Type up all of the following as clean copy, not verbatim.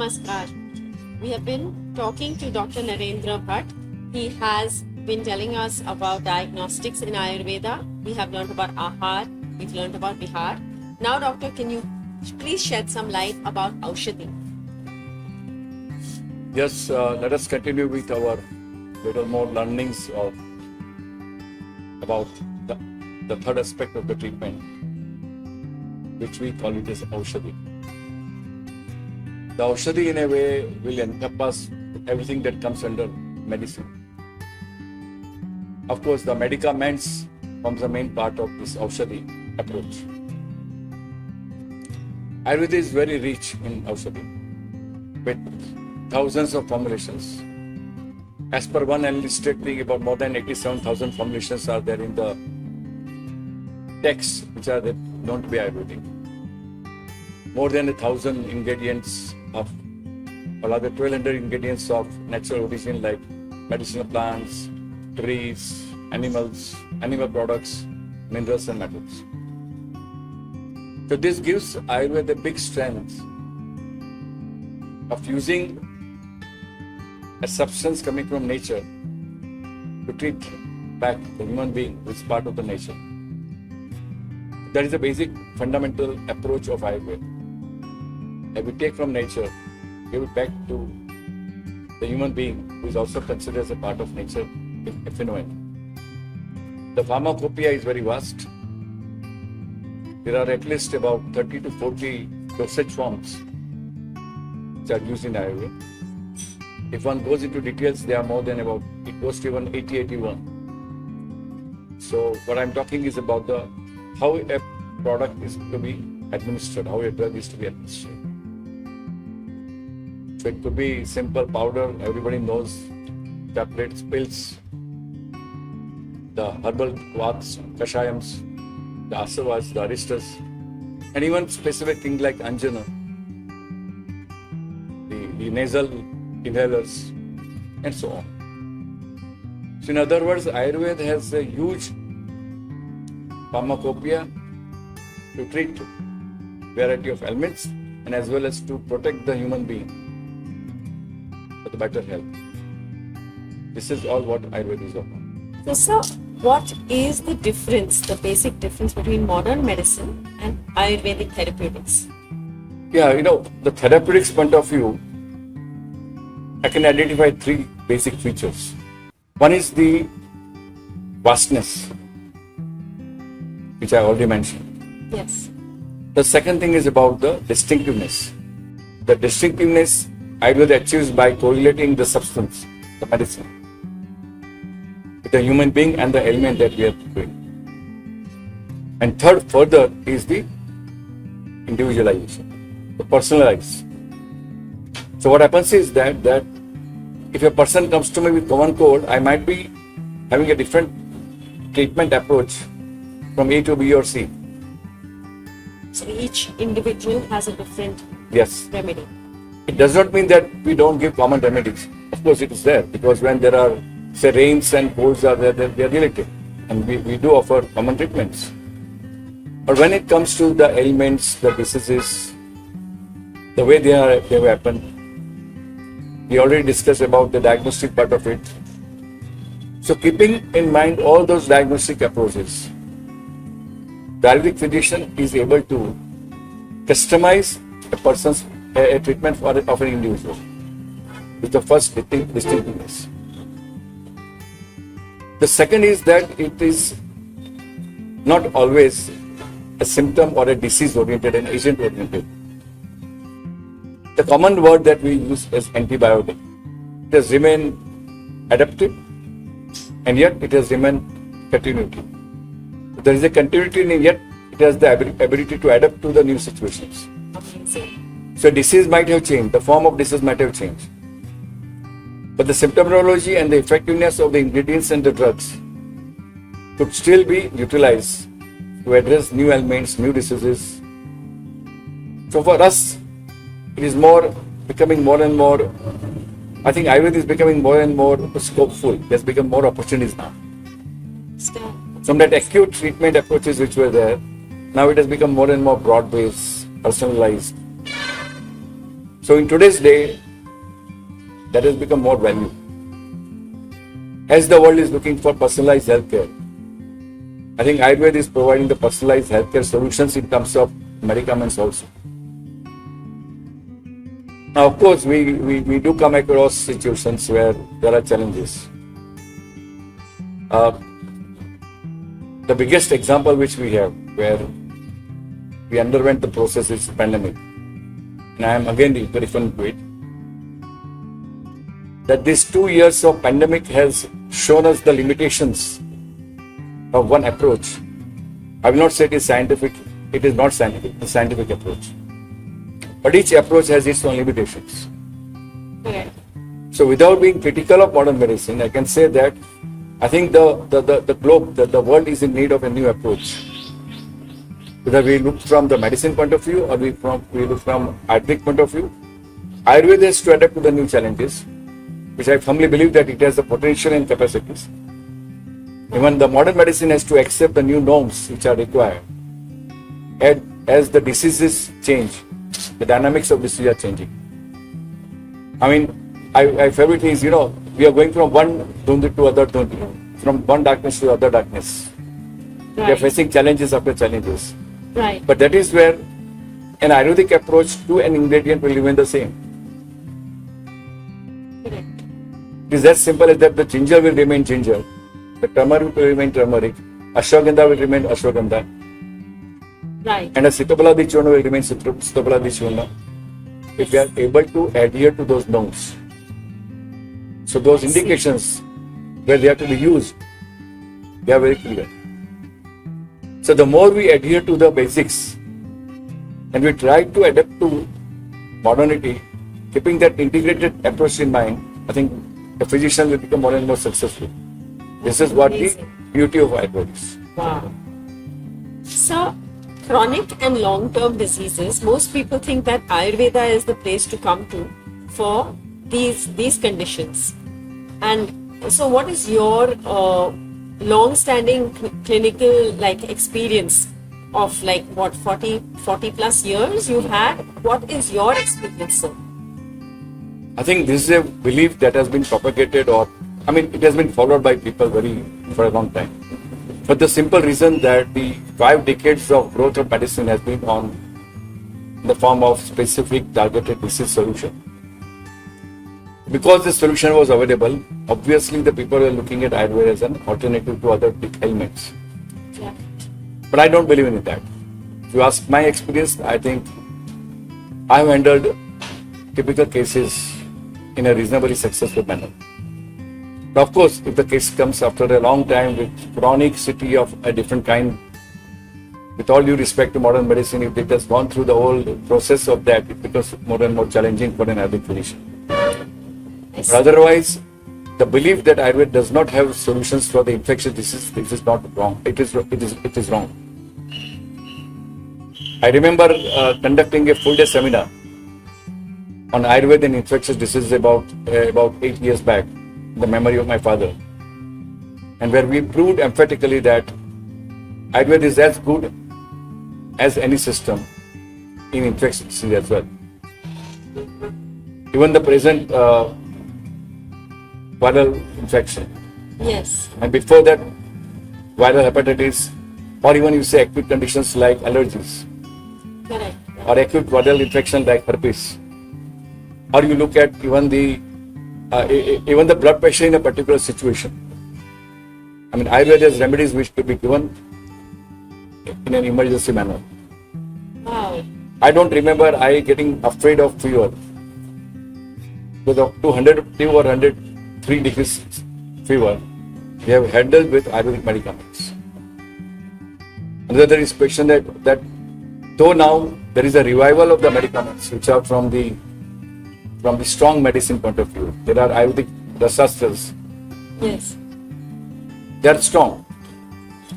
Namaskar. We have been talking to Dr. Narendra Bhatt. He has been telling us about diagnostics in Ayurveda. We have learned about Ahar. We've learned about Bihar. Now, Doctor, can you please shed some light about Aushadhi? Yes, let us continue with our little more learnings about the third aspect of the treatment, which we call it as Aushadhi. The Aushadhi in a way will encompass everything that comes under medicine. Of course, the medicaments forms the main part of this Aushadhi approach. Ayurveda is very rich in Aushadhi with thousands of formulations. As per one analyst stating, about more than 87,000 formulations are there in the texts which are known to be Ayurvedic. More than 1,000 ingredients of, or rather 1,200 ingredients of natural origin like medicinal plants, trees, animals, animal products, minerals and metals. So this gives Ayurveda a big strength of using a substance coming from nature to treat back the human being, which is part of the nature. That is the basic fundamental approach of Ayurveda. That we take from nature, give it back to the human being, who is also considered as a part of nature, a phenomenon. The pharmacopoeia is very vast. There are at least about 30 to 40 dosage forms which are used in Ayurveda. If one goes into details, there are more than about, it goes to even 81. So what I'm talking is about how a product is to be administered, how a drug is to be administered. So it could be simple powder, everybody knows, tablets, pills, the herbal baths, kashayams, the asavas, the aristas, and even specific things like anjana, the nasal inhalers, and so on. So in other words, Ayurveda has a huge pharmacopoeia to treat variety of ailments and as well as to protect the human being for the better health. This is all what Ayurveda is about. So, sir, what is the difference, the basic difference between modern medicine and Ayurvedic therapeutics? Yeah, the therapeutics point of view, I can identify three basic features. One is the vastness, which I already mentioned. Yes. The second thing is about the distinctiveness. The distinctiveness Ayurveda achieves by correlating the substance, the medicine, with the human being and the ailment that we are doing. And third, further, is the individualization, the personalized. So what happens is that if a person comes to me with common cold, I might be having a different treatment approach from A to B or C. So each individual has a different remedy. It does not mean that we don't give common remedies. Of course it is there, because when there are, say, rains and colds are there, they are related. And we do offer common treatments. But when it comes to the ailments, the diseases, the way they happen, we already discussed about the diagnostic part of it. So keeping in mind all those diagnostic approaches, the Ayurvedic physician is able to customize a treatment of an individual with the first distinctiveness. The second is that it is not always a symptom or a disease-oriented and agent-oriented. The common word that we use is antibiotic. It has remained adaptive, and yet it has remained continuity. There is a continuity, and yet it has the ability to adapt to the new situations. So disease might have changed, the form of disease might have changed, but the symptomology and the effectiveness of the ingredients and the drugs could still be utilized to address new ailments, new diseases. So for us, it is becoming more and more, I think Ayurveda is becoming more and more scopeful. There's become more opportunities now. From that acute treatment approaches which were there, now it has become more and more broad-based, personalized. So in today's day, that has become more value. As the world is looking for personalized healthcare, I think Ayurveda is providing the personalized healthcare solutions in terms of medicaments also. Now, of course, we do come across situations where there are challenges. The biggest example which we have where we underwent the process is pandemic. And I am again referring to it. That these 2 years of pandemic has shown us the limitations of one approach. I will not say it is scientific. It is not scientific. It's a scientific approach. But each approach has its own limitations. Correct. So without being critical of modern medicine, I can say that I think the globe, the world is in need of a new approach. Whether we look from the medicine point of view or we look from Ayurvedic point of view, Ayurveda has to adapt to the new challenges, which I firmly believe that it has the potential and capacities. Even the modern medicine has to accept the new norms which are required. And as the diseases change, the dynamics of disease are changing. I mean, I favorite is, we are going from one dhundi to other dhundi, from one darkness to other darkness. Right. We are facing challenges after challenges. Right. But that is where an Ayurvedic approach to an ingredient will remain the same. Correct. It is as simple as that the ginger will remain ginger, the turmeric will remain turmeric, ashwagandha will remain ashwagandha, Right. and a Sitapaladi Churna will remain Sitapaladi Churna if we are able to adhere to those norms. So those indications where they have to be used, they are very clear. So the more we adhere to the basics and we try to adapt to modernity, keeping that integrated approach in mind, I think the physician will become more and more successful. This is what the beauty of Ayurveda is. Wow. So, chronic and long-term diseases, most people think that Ayurveda is the place to come to for these conditions. And so what is your long-standing clinical experience of 40 plus years you've had? What is your experience, sir? I think this is a belief that has been propagated it has been followed by people for a long time. For the simple reason that the 5 decades of growth of medicine has been in the form of specific targeted disease solution. Because the solution was available, obviously the people were looking at Ayurveda as an alternative to other ailments. Yeah. But I don't believe in that. If you ask my experience, I think I have handled typical cases in a reasonably successful manner. But of course, if the case comes after a long time with chronicity of a different kind, with all due respect to modern medicine, if it has gone through the whole process of that, it becomes more and more challenging for an Ayurvedic physician. But otherwise, the belief that Ayurveda does not have solutions for the infectious disease, this is not wrong. It is wrong. I remember conducting a full-day seminar on Ayurveda and infectious diseases about 8 years back, in the memory of my father, and where we proved emphatically that Ayurveda is as good as any system in infectious disease as well. Even the present viral infection, Yes. and before that viral hepatitis, or even you say acute conditions like allergies, Correct. or acute viral infection like herpes, or you look at even the blood pressure in a particular situation. I mean, Ayurveda has remedies which could be given in an emergency manner. Wow. I don't remember I getting afraid of fever. With up to 102 or 103 degrees fever, we have handled with Ayurvedic medicaments. Another is question that though now there is a revival of the medicaments which are from the strong medicine point of view, there are Ayurvedic rasastras. Yes. They are strong.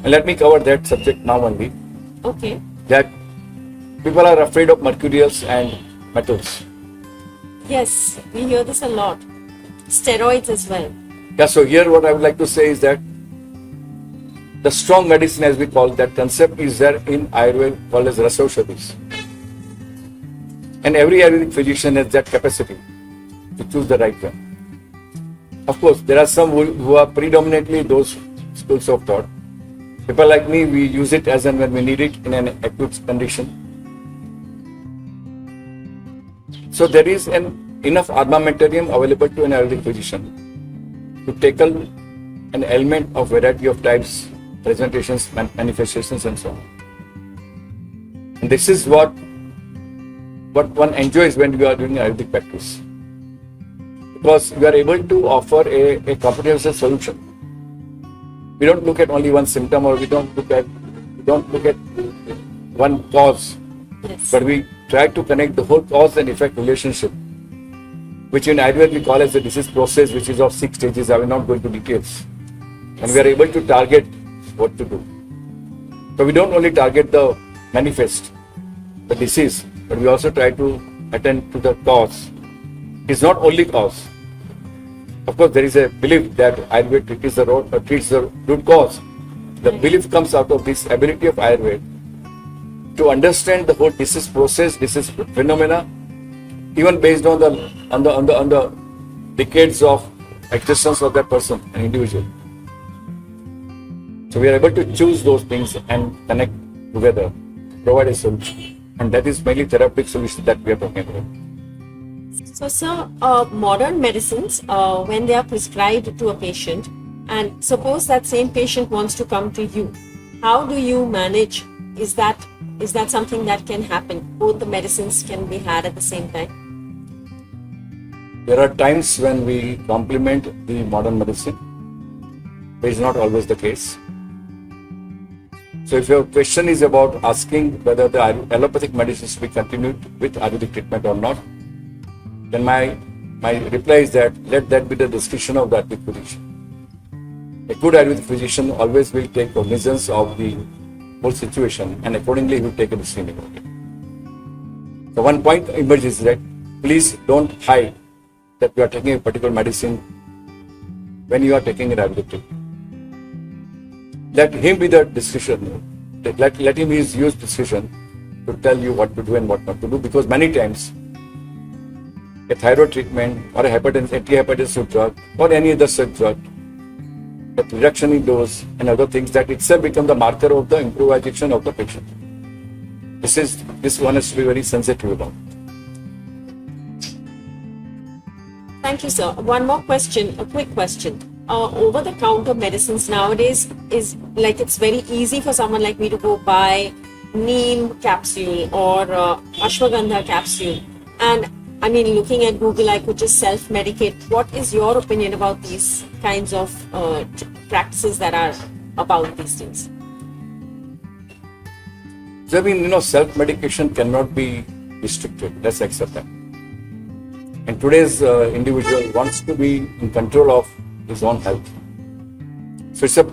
And let me cover that subject now only. Okay. That people are afraid of mercurials and metals. Yes, we hear this a lot. Steroids as well. Yeah, so here what I would like to say is that the strong medicine, as we call that concept, is there in Ayurveda called as Rasaushadis. And every Ayurvedic physician has that capacity to choose the right one. Of course, there are some who are predominantly those schools of thought. People like me, we use it as and when we need it in an acute condition. So there is enough armamentarium available to an Ayurvedic physician to tackle an ailment of variety of types, presentations, manifestations, and so on. And this is what one enjoys when you are doing Ayurvedic practice, because you are able to offer a comprehensive solution. We don't look at only one symptom, or we don't look at one cause, Yes. but we try to connect the whole cause and effect relationship, which in Ayurveda we call as the disease process, which is of 6 stages. I will not go into details. And we are able to target what to do. So we don't only target the manifest, the disease, but we also try to attend to the cause. It's not only cause. Of course, there is a belief that Ayurveda treats the root cause. The belief comes out of this ability of Ayurveda to understand the whole disease process, disease phenomena, even based on the decades of existence of that person, an individual. So we are able to choose those things and connect together, provide a solution, and that is mainly therapeutic solution that we are talking about. So, sir, modern medicines, when they are prescribed to a patient, and suppose that same patient wants to come to you, how do you manage? Is that something that can happen? Both the medicines can be had at the same time? There are times when we complement the modern medicine, which is not always the case. So if your question is about asking whether the allopathic medicines should be continued with Ayurvedic treatment or not, then my reply is that let that be the discussion of the Ayurvedic physician. A good Ayurvedic physician always will take cognizance of the whole situation, and accordingly he will take a decision about it. So one point emerges that please don't hide that you are taking a particular medicine when you are taking an Ayurvedic treatment. Let him be the decision. Let him use decision to tell you what to do and what not to do, because many times a thyroid treatment or a anti-hypertensive drug or any other such drug, the reduction in dose and other things, that itself become the marker of the improvisation of the patient. This one has to be very sensitive about. Thank you, sir. One more question, a quick question. Over-the-counter medicines nowadays is like, it's very easy for someone like me to go buy neem capsule or ashwagandha capsule. And I mean, looking at Google, I could just self-medicate. What is your opinion about these kinds of practices that are about these things? So, I mean, self-medication cannot be restricted. Let's accept that. And today's individual wants to be in control of his own health. So it's a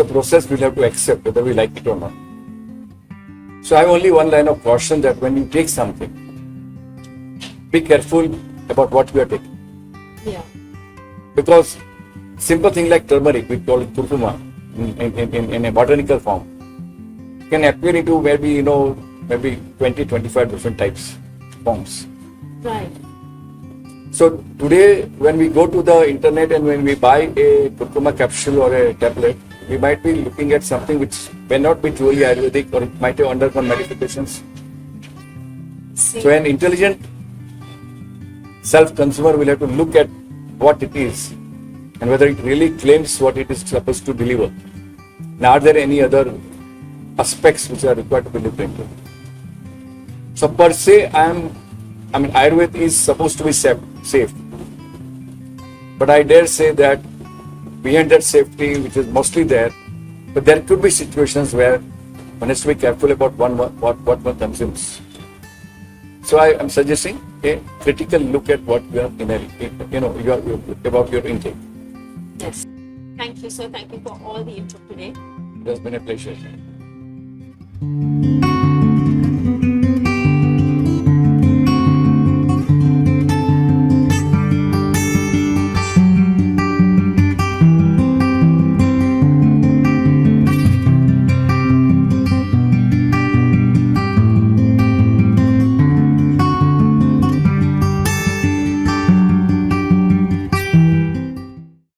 process we'll have to accept whether we like it or not. So I have only one line of caution that when you take something, be careful about what you are taking. Yeah. Because simple thing like turmeric, we call it kurkuma in a botanical form, can appear into maybe 20-25 different types, forms. Right. So today, when we go to the internet and when we buy a kurkuma capsule or a tablet, we might be looking at something which may not be truly Ayurvedic, or it might have undergone modifications. So an intelligent self-consumer will have to look at what it is and whether it really claims what it is supposed to deliver. Now, are there any other aspects which are required to be looked into? So per se, Ayurveda is supposed to be safe. But I dare say that behind that safety, which is mostly there, but there could be situations where one has to be careful about what one consumes. So I am suggesting a critical look at what you are about your intake. Yes. Thank you, sir. Thank you for all the input today. It has been a pleasure.